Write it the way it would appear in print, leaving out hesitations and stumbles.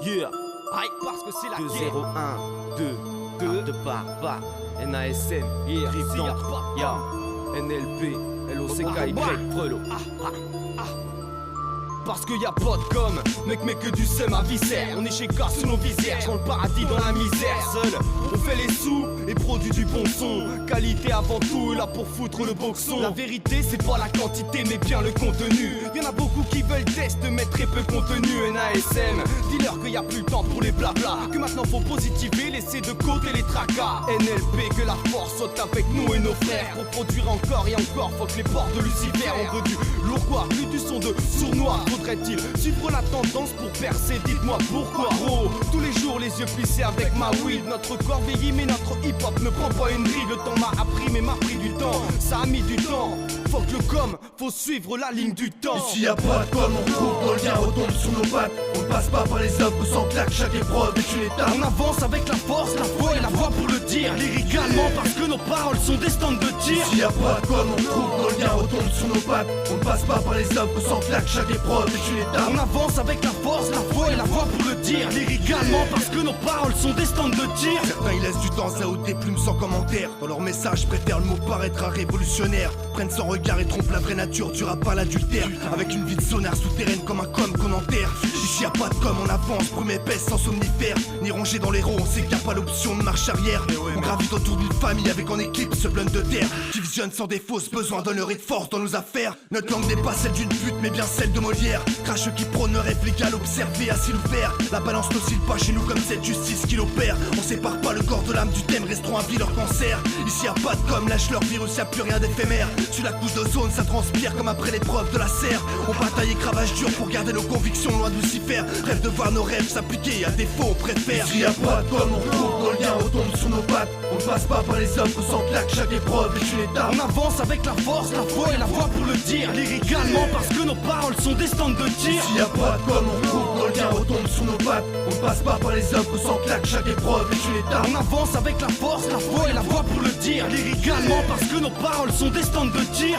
Yeah. Aïe, parce que c'est la 2-0-1 2 de par NASN, Yeah. Rive-Tente, Ya, NLP, LOCK, Frelot. Parce que y a pas de com, mec mais que du seum à viscère. On est chez Car sous nos visières, j'vends le paradis dans la misère. Seul, on fait les sous et produit du bon son. Qualité avant tout, là pour foutre le boxon. La vérité c'est pas la quantité mais bien le contenu. Y'en a beaucoup qui veulent test mais très peu contenu. NASM, dis-leur qu'il y a plus le temps pour les blabla. Que maintenant faut positiver, laisser de côté les tracas. NLP, que la force saute avec nous et nos frères. Pour produire encore et encore, faut que les portes de Lucifer. On veut du lourd quoi, plus du son de sournois. Faudrait-il suivre la tendance pour percer? Dites-moi pourquoi. Oh, tous les jours les yeux plissés avec ma weed. Notre corps vieillit mais notre hip-hop ne prend pas une bride. Le temps m'a appris mais m'a pris du temps. Ça a mis du temps. Faut que le com, faut suivre la ligne du temps. Ici y'a pas de com, on trouve dans le lien, retombe sur nos pattes. On ne passe pas par les œuvres sans claque, chaque épreuve est une étape. On avance avec la force, la foi et la voix pour le dire. Lyricalement parce que nos paroles sont des stands de tir. Ici y'a pas de com, on trouve dans le lien, retombe sur nos pattes. On ne passe pas par les œuvres sans claque, chaque épreuve est une étape. On avance avec la force, la foi et la voix pour le dire. Lyricalement parce que nos paroles sont des stands de tir. Certains ils laissent du temps à haute des plumes sans commentaire. Dans leur message préfèrent le mot paraîtra révolutionnaire. Prennent sans regard et trompent la vraie nature du rap à l'adultère. Avec une vie de sonar souterraine comme un com qu'on enterre. Ici y'a pas de com, on avance, brume épaisse sans somnifère. Ni rongé dans les ronds, on sait qu'il n'y a pas l'option de marche arrière. On gravite autour d'une famille avec en équipe ce blunt de terre qui visionne sans défaut ce besoin d'honneur et de force dans nos affaires. Notre langue n'est pas celle d'une pute mais bien celle de Molière. Cracheux qui prône le rêve légal, observé à ciel ouvert. La balance n'oscille pas chez nous comme cette justice qui l'opère. On sépare pas le corps de l'âme du thème, resteront à vie leur cancer. Ici y'a pas de com, lâche leur virus, y'a plus rien d'éphémère. Sur la couche d'ozone, ça transpire comme après l'épreuve de la serre. On bataille et cravache dur pour garder nos convictions loin de Lucifer. Rêve de voir nos rêves s'appliquer, à défaut on préfère. Ici y'a pas de com, on trouve dans le lien, retombe sur nos pattes. On ne passe pas par les œuvres sans claque, chaque épreuve est une étape. On avance avec la force, la foi et la voix pour le dire. Lyricalement parce que nos paroles sont des stands de tir. Ici y'a pas de com, on trouve dans le lien, retombe sur nos pattes. On ne passe pas par les œuvres sans claque, chaque épreuve est une étape. On avance avec la force, la foi et la voix pour le dire. Lyricalement parce que nos paroles sont des stands de tir.